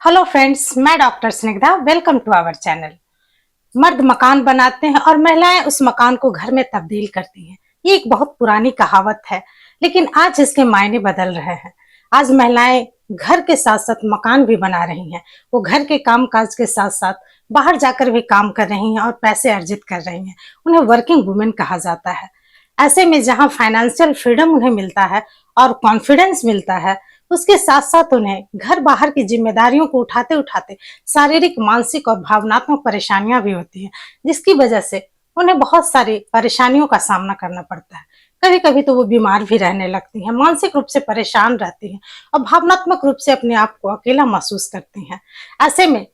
Hello friends, मैं doctor Snigdha. Welcome to our channel. मर्द मकान बनाते हैं और महिलाएं उस मकान को घर में तब्दील करती हैं। ये एक बहुत पुरानी कहावत है, लेकिन आज इसके मायने बदल रहे हैं। आज महिलाएं घर के साथ साथ मकान भी बना रही हैं। वो घर के काम काज के साथ साथ बाहर जाकर भी काम कर रही हैं और पैसे अर्जित कर रही हैं। उन्हें वर्किंग वुमेन कहा जाता है। ऐसे में जहाँ फाइनेंशियल फ्रीडम उन्हें मिलता है और कॉन्फिडेंस मिलता है, उसके साथ साथ उन्हें घर बाहर की जिम्मेदारियों को उठाते उठाते शारीरिक, मानसिक और भावनात्मक परेशानियां भी होती हैं, जिसकी वजह से उन्हें बहुत सारी परेशानियों का सामना करना पड़ता है। कभी कभी तो वो बीमार भी रहने लगती हैं, मानसिक रूप से परेशान रहती हैं और भावनात्मक रूप से अपने आप को अकेला महसूस करती हैं। ऐसे में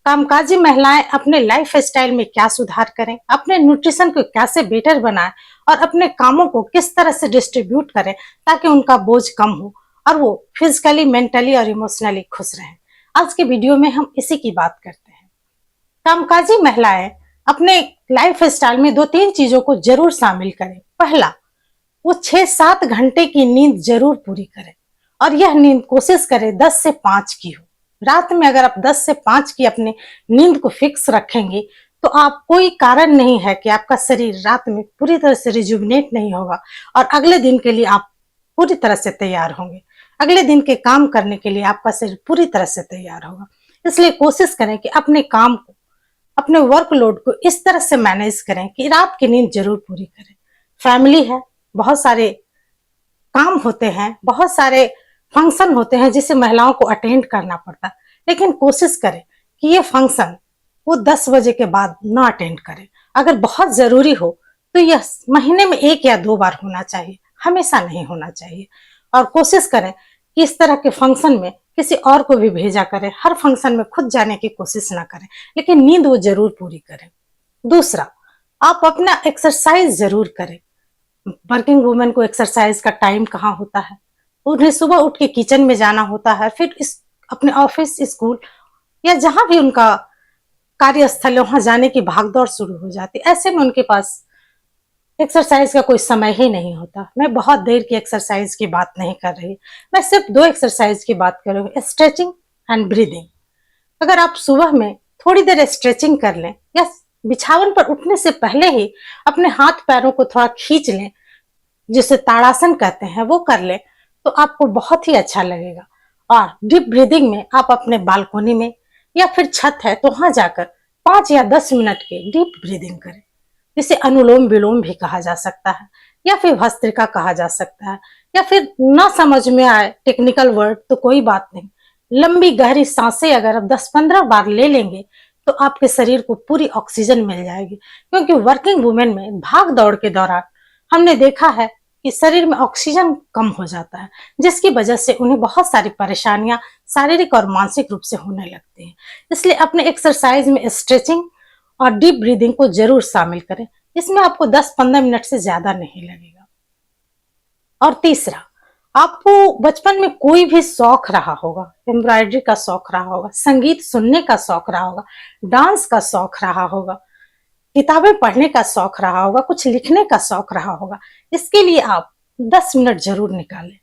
कामकाजी महिलाएं अपने लाइफ स्टाइल में क्या सुधार करें, अपने न्यूट्रिशन को कैसे बेटर बनाएं और अपने कामों को किस तरह से डिस्ट्रीब्यूट करें ताकि उनका बोझ कम हो और वो फिजिकली, मेंटली और इमोशनली खुश रहें। आज के वीडियो में हम इसी की बात करते हैं। कामकाजी महिलाएं अपने लाइफ स्टाइल में 2-3 चीजों को जरूर शामिल करें। पहला, वो 6-7 घंटे की नींद जरूर पूरी करें और यह नींद कोशिश करें 10 से 5 की हो। रात में अगर आप 10 से 5 की अपनी नींद को फिक्स रखेंगे तो आप कोई कारण नहीं है कि आपका शरीर रात में पूरी तरह से रिजुविनेट नहीं होगा और अगले दिन के लिए आप पूरी तरह से तैयार होंगे। अगले दिन के काम करने के लिए आपका शरीर पूरी तरह से तैयार होगा। इसलिए कोशिश करें कि अपने काम को, अपने वर्कलोड को इस तरह से मैनेज करें कि रात की नींद जरूर पूरी करें। फैमिली है, बहुत सारे काम होते हैं, बहुत सारे फंक्शन होते हैं जिसे महिलाओं को अटेंड करना पड़ता है, लेकिन कोशिश करें कि ये फंक्शन वो 10 बजे के बाद ना अटेंड करें। अगर बहुत जरूरी हो तो यह महीने में 1 या 2 बार होना चाहिए, हमेशा नहीं होना चाहिए। और कोशिश करें कि इस तरह के फंक्शन में किसी और को भी भेजा करें। हर फंक्शन में खुद जाने की कोशिश ना करें, लेकिन नींद वो जरूर पूरी करें। दूसरा, आप अपना एक्सरसाइज जरूर करें। वर्किंग वुमेन को एक्सरसाइज का टाइम कहाँ होता है? उन्हें सुबह उठ के किचन में जाना होता है, फिर अपने ऑफिस, स्कूल या जहां भी उनका कार्यस्थल है वहां जाने की भागदौड़ शुरू हो जाती है। ऐसे में उनके पास एक्सरसाइज का कोई समय ही नहीं होता। मैं बहुत देर की एक्सरसाइज की बात नहीं कर रही, मैं सिर्फ 2 एक्सरसाइज की बात करूंगी, स्ट्रेचिंग एंड ब्रीदिंग। अगर आप सुबह में थोड़ी देर स्ट्रेचिंग कर लें या बिछावन पर उठने से पहले ही अपने हाथ पैरों को थोड़ा खींच लें, जिसे ताड़ासन कहते हैं, वो कर लें तो आपको बहुत ही अच्छा लगेगा। और डीप ब्रीदिंग में आप अपने बालकोनी में या फिर छत है तो वहां जाकर 5 या 10 मिनट की डीप ब्रीदिंग करें, जिसे अनुलोम विलोम भी कहा जा सकता है या फिर भस्त्रिका कहा जा सकता है। या फिर ना समझ में आए टेक्निकल वर्ड तो कोई बात नहीं, लंबी गहरी सांसें अगर आप 10-15 बार ले लेंगे तो आपके शरीर को पूरी ऑक्सीजन मिल जाएगी। क्योंकि वर्किंग वुमेन में भाग दौड़ के दौरान हमने देखा है कि शरीर में ऑक्सीजन कम हो जाता है, जिसकी वजह से उन्हें बहुत सारी परेशानियां शारीरिक और मानसिक रूप से होने लगती हैं। इसलिए अपने एक्सरसाइज में स्ट्रेचिंग और डीप ब्रीदिंग को जरूर शामिल करें। इसमें आपको 10-15 मिनट से ज्यादा नहीं लगेगा। और तीसरा, आपको बचपन में कोई भी शौक रहा होगा, एम्ब्रॉयडरी का शौक रहा होगा, संगीत सुनने का शौक रहा होगा, डांस का शौक रहा होगा, किताबें पढ़ने का शौक रहा होगा, कुछ लिखने का शौक रहा होगा, इसके लिए आप 10 मिनट जरूर निकालें।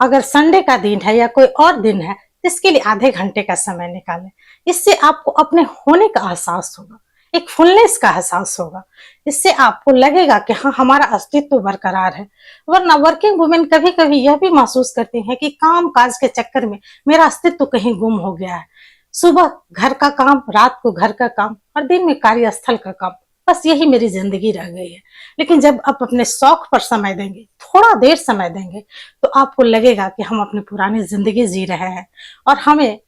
अगर संडे का दिन है या कोई और दिन है, इसके लिए आधे घंटे का समय निकालें। इससे आपको अपने होने का एहसास होगा, एक फुलनेस का एहसास होगा। इससे आपको लगेगा कि हाँ, हमारा अस्तित्व बरकरार है। वरना वर्किंग वुमेन कभी कभी यह भी महसूस करती है कि काम काज के चक्कर में मेरा अस्तित्व कहीं गुम हो गया है। सुबह घर का काम, रात को घर का काम और दिन में कार्यस्थल का काम, बस यही मेरी जिंदगी रह गई है। लेकिन जब आप अपने शौक पर समय देंगे, थोड़ा देर समय देंगे, तो आपको लगेगा कि हम अपनी पुरानी जिंदगी जी रहे हैं और हमें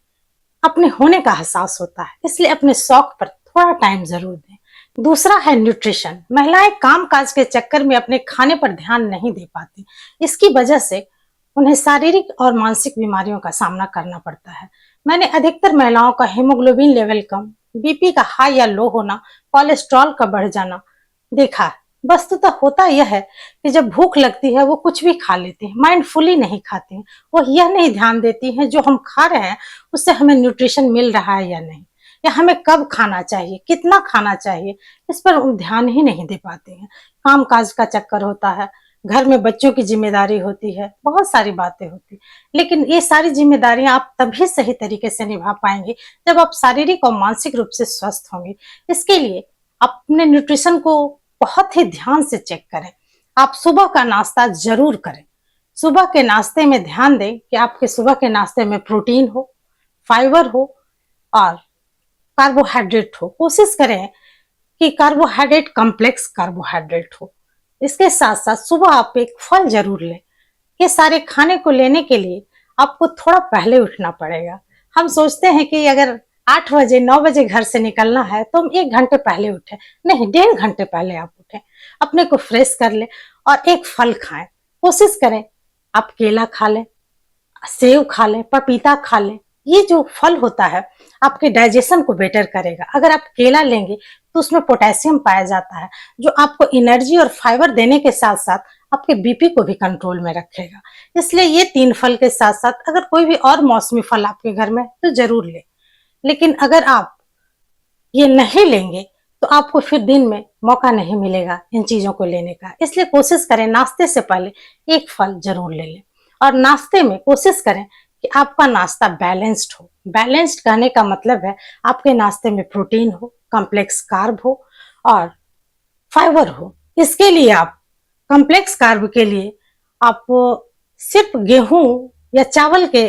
अपने होने का एहसास होता है। इसलिए अपने शौक पर थोड़ा टाइम जरूर दें। दूसरा है न्यूट्रिशन। महिलाएं काम काज के चक्कर में अपने खाने पर ध्यान नहीं दे पाती। इसकी वजह से उन्हें शारीरिक और मानसिक बीमारियों का सामना करना पड़ता है। मैंने अधिकतर महिलाओं का हीमोग्लोबिन लेवल कम, बीपी का हाई या लो होना, कोलेस्ट्रॉल का बढ़ जाना देखा है। वस्तुतः होता यह है कि जब भूख लगती है वो कुछ भी खा लेती है, माइंडफुली नहीं खाती हैं। वो यह नहीं ध्यान देती हैं जो हम खा रहे हैं उससे हमें न्यूट्रिशन मिल रहा है या नहीं, या हमें कब खाना चाहिए, कितना खाना चाहिए, इस पर ध्यान ही नहीं दे पाते हैं। काम काज का चक्कर होता है, घर में बच्चों की जिम्मेदारी होती है, बहुत सारी बातें होती हैं। लेकिन ये सारी जिम्मेदारियां आप तभी सही तरीके से निभा पाएंगे जब आप शारीरिक और मानसिक रूप से स्वस्थ होंगे। इसके लिए अपने न्यूट्रिशन को बहुत ही ध्यान से चेक करें। आप सुबह का नाश्ता जरूर करें। सुबह के नाश्ते में ध्यान दें कि आपके सुबह के नाश्ते में प्रोटीन हो, फाइबर हो और कार्बोहाइड्रेट हो। कोशिश करें कि कार्बोहाइड्रेट कॉम्प्लेक्स कार्बोहाइड्रेट हो। इसके साथ साथ सुबह आप एक फल जरूर लें। ये सारे खाने को लेने के लिए आपको थोड़ा पहले उठना पड़ेगा। हम सोचते हैं कि अगर 8 बजे 9 बजे घर से निकलना है तो हम 1 घंटे पहले उठे। नहीं, 1.5 घंटे पहले आप उठे, अपने को फ्रेश कर ले और एक फल खाएं। कोशिश करें आप केला खा लें, सेब खा लें, पपीता खा लें। ये जो फल होता है आपके डाइजेशन को बेटर करेगा। अगर आप केला लेंगे तो उसमें पोटेशियम पाया जाता है जो आपको एनर्जी और फाइबर देने के साथ साथ आपके बीपी को भी कंट्रोल में रखेगा। इसलिए ये 3 फल के साथ साथ अगर कोई भी और मौसमी फल आपके घर में तो जरूर ले। लेकिन अगर आप ये नहीं लेंगे तो आपको फिर दिन में मौका नहीं मिलेगा इन चीजों को लेने का। इसलिए कोशिश करें नाश्ते से पहले एक फल जरूर ले लें और नाश्ते में कोशिश करें कि आपका नाश्ता बैलेंस्ड हो। बैलेंस्ड कहने का मतलब है आपके नाश्ते में प्रोटीन हो, कॉम्प्लेक्स कार्ब हो और फाइबर हो। इसके लिए आप कॉम्प्लेक्स कार्ब के लिए आप सिर्फ गेहूं या चावल के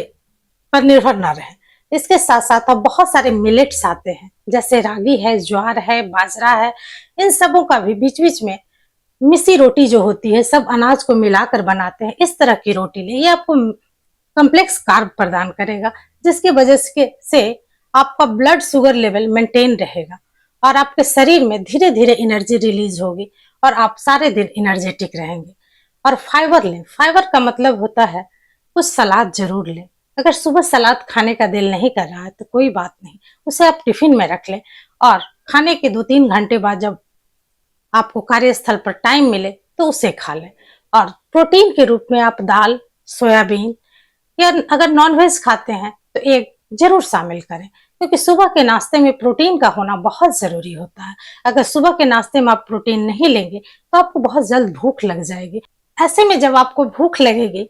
पर निर्भर ना रहें। इसके साथ साथ अब बहुत सारे मिलेट्स आते हैं जैसे रागी है, ज्वार है, बाजरा है। इन सबों का भी बीच बीच में मिसी रोटी जो होती है, सब अनाज को मिलाकर बनाते हैं, इस तरह की रोटी ले। ये आपको कॉम्प्लेक्स कार्ब प्रदान करेगा जिसकी वजह से आपका ब्लड शुगर लेवल मेंटेन रहेगा और आपके शरीर में धीरे धीरे एनर्जी रिलीज होगी और आप सारे दिन एनर्जेटिक रहेंगे। और फाइबर लें। फाइबर का मतलब होता है कुछ सलाद जरूर लें। अगर सुबह सलाद खाने का दिल नहीं कर रहा है तो कोई बात नहीं, उसे आप टिफिन में रख लें और खाने के 2-3 घंटे बाद जब आपको कार्यस्थल पर टाइम मिले तो उसे खा लें। और प्रोटीन के रूप में आप दाल, सोयाबीन या अगर नॉनवेज खाते हैं तो एग जरूर शामिल करें क्योंकि सुबह के नाश्ते में प्रोटीन का होना बहुत जरूरी होता है। अगर सुबह के नाश्ते में आप प्रोटीन नहीं लेंगे तो आपको बहुत जल्द भूख लग जाएगी। ऐसे में जब आपको भूख लगेगी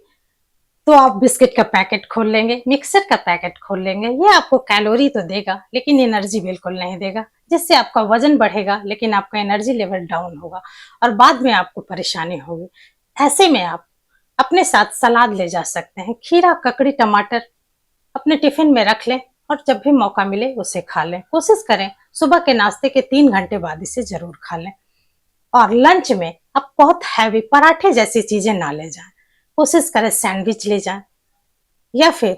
तो आप बिस्किट का पैकेट खोल लेंगे, मिक्सर का पैकेट खोल लेंगे। ये आपको कैलोरी तो देगा लेकिन एनर्जी बिल्कुल नहीं देगा, जिससे आपका वजन बढ़ेगा लेकिन आपका एनर्जी लेवल डाउन होगा और बाद में आपको परेशानी होगी। ऐसे में आप अपने साथ सलाद ले जा सकते हैं। खीरा, ककड़ी, टमाटर अपने टिफिन में रख लें और जब भी मौका मिले उसे खा लें। कोशिश करें सुबह के नाश्ते के 3 घंटे बाद इसे जरूर खा लें। और लंच में आप बहुत हैवी पराठे जैसी चीजें ना ले जाएं। कोशिश करें सैंडविच ले जाएं या फिर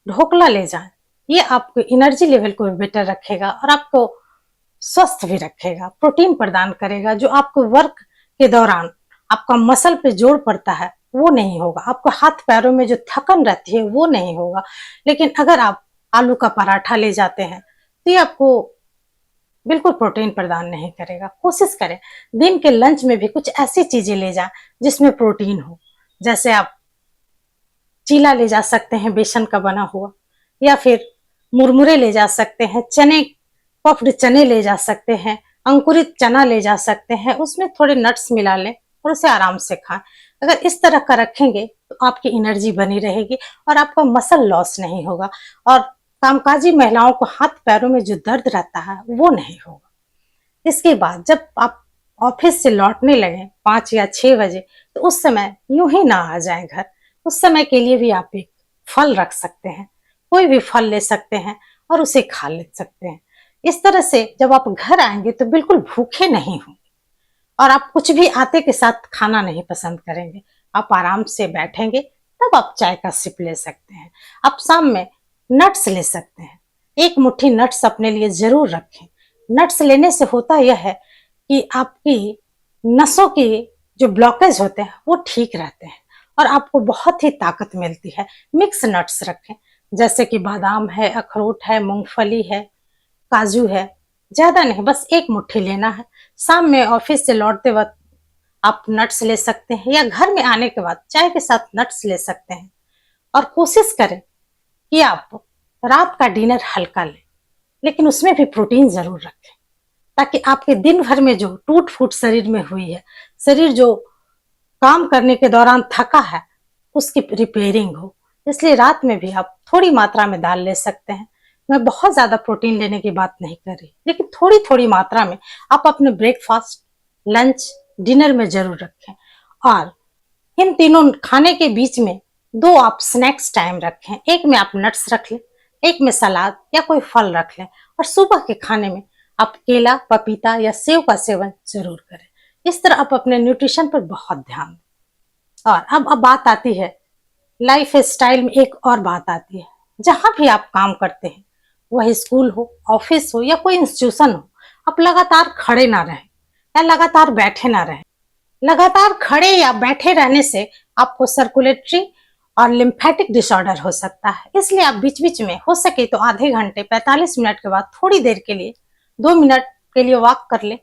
ढोकला ले जाएं। ये आपको एनर्जी लेवल को भी बेटर रखेगा और आपको स्वस्थ भी रखेगा, प्रोटीन प्रदान करेगा। जो आपको वर्क के दौरान आपका मसल पे जोर पड़ता है वो नहीं होगा, आपको हाथ पैरों में जो थकन रहती है वो नहीं होगा। लेकिन अगर आप आलू का पराठा ले जाते हैं तो ये आपको बिल्कुल प्रोटीन प्रदान नहीं करेगा। कोशिश करें दिन के लंच में भी कुछ ऐसी चीजें ले जाएं जिसमें प्रोटीन हो। जैसे आप चीला ले जा सकते हैं बेसन का बना हुआ, या फिर मुरमुरे ले जा सकते हैं, चने, पफ्ड चने ले जा सकते हैं, अंकुरित चना ले जा सकते हैं, उसमें थोड़े नट्स मिला लें और उसे आराम से खाएं। अगर इस तरह का रखेंगे तो आपकी एनर्जी बनी रहेगी और आपका मसल लॉस नहीं होगा और कामकाजी महिलाओं को हाथ पैरों में जो दर्द रहता है वो नहीं होगा। इसके बाद जब आप ऑफिस से लौटने लगे 5 या 6 बजे तो उस समय यूं ही ना आ जाए घर। उस समय के लिए भी आप एक फल रख सकते हैं, कोई भी फल ले सकते हैं और उसे खा ले सकते हैं। इस तरह से जब आप घर आएंगे तो बिल्कुल भूखे नहीं होंगे और आप कुछ भी आते के साथ खाना नहीं पसंद करेंगे। आप आराम से बैठेंगे, तब आप चाय का सिप ले सकते हैं। आप शाम में नट्स ले सकते हैं, एक मुट्ठी नट्स अपने लिए जरूर रखें। नट्स लेने से होता यह है कि आपकी नसों की जो ब्लॉकेज होते हैं वो ठीक रहते हैं और आपको बहुत ही ताकत मिलती है। मिक्स नट्स रखें जैसे कि बादाम है, अखरोट है, मूंगफली है, काजू है। ज्यादा नहीं, बस एक मुट्ठी लेना है। शाम में ऑफिस से लौटते वक्त आप नट्स ले सकते हैं या घर में आने के बाद चाय के साथ नट्स ले सकते हैं। और कोशिश करें कि आप रात का डिनर हल्का लें लेकिन उसमें भी प्रोटीन जरूर रखें ताकि आपके दिन भर में जो टूट फूट शरीर में हुई है, शरीर जो काम करने के दौरान थका है उसकी रिपेयरिंग हो। इसलिए रात में भी आप थोड़ी मात्रा में दाल ले सकते हैं। मैं बहुत ज्यादा प्रोटीन लेने की बात नहीं कर रही, लेकिन थोड़ी थोड़ी मात्रा में आप अपने ब्रेकफास्ट, लंच, डिनर में जरूर रखें। और इन तीनों खाने के बीच में दो आप स्नैक्स टाइम रखें। एक में आप नट्स रख लें, एक में सलाद या कोई फल रख लें, और सुबह के खाने में आप केला, पपीता या सेव का सेवन जरूर करें। इस तरह आप अपने न्यूट्रिशन पर बहुत ध्यान दें। और अब बात आती है लाइफ स्टाइल में, एक और बात आती है। जहां भी आप काम करते हैं, वह स्कूल हो, ऑफिस हो या कोई इंस्टीट्यूशन हो, आप लगातार खड़े ना रहें या लगातार बैठे ना रहें। लगातार खड़े या बैठे रहने से आपको सर्कुलेटरी और लिम्फेटिक डिसऑर्डर हो सकता है। इसलिए आप बीच बीच में हो सके तो आधे घंटे 45 मिनट के बाद थोड़ी देर के लिए 2 मिनट के लिए वॉक कर ले,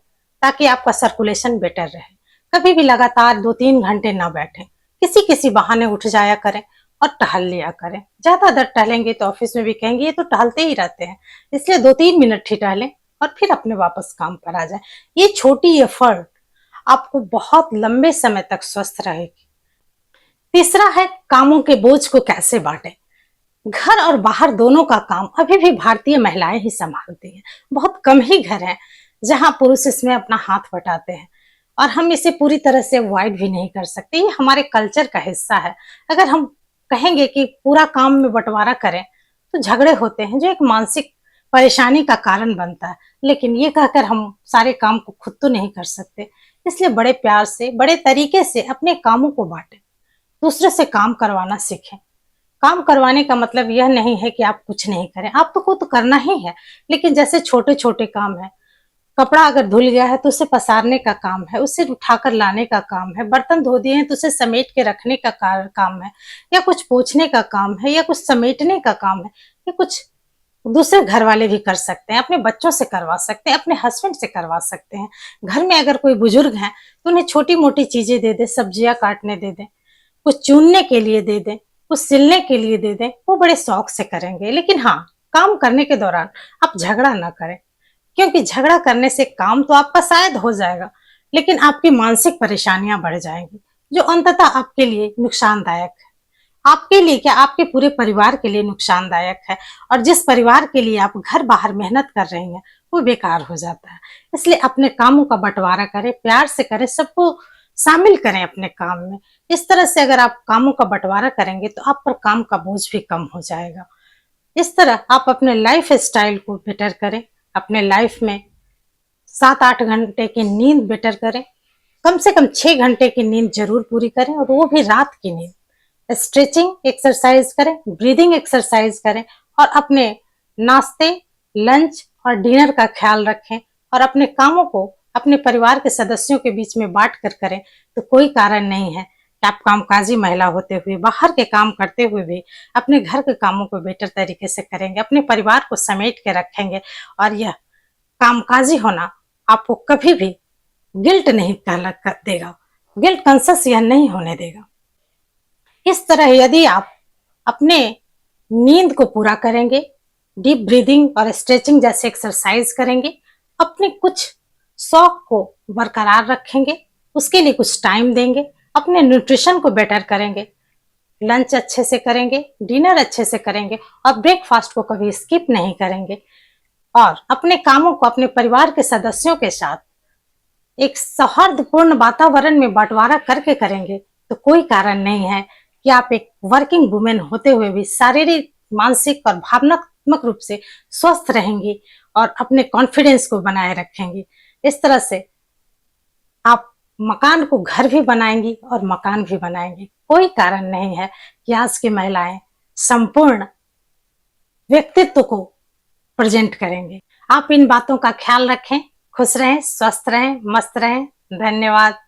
ताकि आपका सर्कुलेशन बेटर रहे। कभी भी लगातार 2-3 घंटे ना बैठे, किसी किसी बहाने उठ जाया करें और टहल लिया करें। ज्यादा देर टहलेंगे तो ऑफिस में भी कहेंगे ये तो टहलते ही रहते हैं, इसलिए 2-3 मिनट ही टहलें और फिर अपने वापस काम पर आ जाए। ये छोटी एफर्ट आपको बहुत लंबे समय तक स्वस्थ रहेगी। तीसरा है कामों के बोझ को कैसे बांटें। घर और बाहर दोनों का काम अभी भी भारतीय महिलाएं ही संभालती हैं। बहुत कम ही घर हैं जहां पुरुष इसमें अपना हाथ बटाते हैं, और हम इसे पूरी तरह से अवॉइड भी नहीं कर सकते। ये हमारे कल्चर का हिस्सा है। अगर हम कहेंगे कि पूरा काम में बंटवारा करें तो झगड़े होते हैं, जो एक मानसिक परेशानी का कारण बनता है। लेकिन ये कहकर हम सारे काम को खुद तो नहीं कर सकते, इसलिए बड़े प्यार से, बड़े तरीके से अपने कामों को बांटें। दूसरे से काम करवाना सीखें। काम करवाने का मतलब यह नहीं है कि आप कुछ नहीं करें, आप तो खुद करना ही है। लेकिन जैसे छोटे छोटे काम है, कपड़ा अगर धुल गया है तो उसे पसारने का काम है, उसे उठाकर लाने का काम है। बर्तन धो दिए हैं तो उसे समेट के रखने का काम है, या कुछ पोंछने का काम है, या कुछ समेटने का काम है। ये कुछ दूसरे घर वाले भी कर सकते हैं, अपने बच्चों से करवा सकते हैं, अपने हस्बैंड से करवा सकते हैं। घर में अगर कोई बुजुर्ग हैं तो उन्हें छोटी मोटी चीजें दे दें, सब्जियां काटने दे दें, कुछ चुनने के लिए दे दें, कुछ सिलने के लिए दे दें, वो बड़े शौक से करेंगे। लेकिन हाँ, काम करने के दौरान आप झगड़ा ना करें, क्योंकि झगड़ा करने से काम तो आपका शायद हो जाएगा, लेकिन आपकी मानसिक परेशानियां बढ़ जाएंगी, जो अंततः आपके लिए नुकसानदायक है। आपके लिए क्या, आपके पूरे परिवार के लिए नुकसानदायक है। और जिस परिवार के लिए आप घर बाहर मेहनत कर रही हैं, वो बेकार हो जाता है। इसलिए अपने कामों का बंटवारा करें, प्यार से करें, सबको शामिल करें अपने काम में। इस तरह से अगर आप कामों का बंटवारा करेंगे तो आप पर काम का बोझ भी कम हो जाएगा। इस तरह आप अपने लाइफ स्टाइल को बेटर करें। अपने लाइफ में 7-8 घंटे की नींद बेटर करें, कम से कम 6 घंटे की नींद जरूर पूरी करें, और वो भी रात की नींद। स्ट्रेचिंग एक्सरसाइज करें, ब्रीदिंग एक्सरसाइज करें, और अपने नाश्ते, लंच और डिनर का ख्याल रखें। और अपने कामों को अपने परिवार के सदस्यों के बीच में बांट कर करें, तो कोई कारण नहीं है कि आप कामकाजी महिला होते हुए, बाहर के काम करते हुए भी अपने घर के कामों को बेटर तरीके से करेंगे, अपने परिवार को समेट के रखेंगे। और यह कामकाजी होना आपको कभी भी गिल्ट नहीं देगा, गिल्ट कॉन्शियस यह नहीं होने देगा। इस तरह यदि आप अपने नींद को पूरा करेंगे, डीप ब्रीदिंग और स्ट्रेचिंग जैसे एक्सरसाइज करेंगे, अपने कुछ शौक को बरकरार रखेंगे, उसके लिए कुछ टाइम देंगे, अपने न्यूट्रिशन को बेटर करेंगे, लंच अच्छे से करेंगे, डिनर अच्छे से करेंगे, और ब्रेकफास्ट को कभी स्किप नहीं करेंगे, और अपने कामों को अपने परिवार के सदस्यों के साथ एक सौहार्दपूर्ण वातावरण में बंटवारा करके करेंगे, तो कोई कारण नहीं है कि आप एक वर्किंग वुमेन होते हुए भी शारीरिक, मानसिक और भावनात्मक रूप से स्वस्थ रहेंगी और अपने कॉन्फिडेंस को बनाए रखेंगी। इस तरह से आप मकान को घर भी बनाएंगी और मकान भी बनाएंगी। कोई कारण नहीं है कि आज की महिलाएं संपूर्ण व्यक्तित्व को प्रेजेंट करेंगे। आप इन बातों का ख्याल रखें, खुश रहें, स्वस्थ रहें, मस्त रहें। धन्यवाद।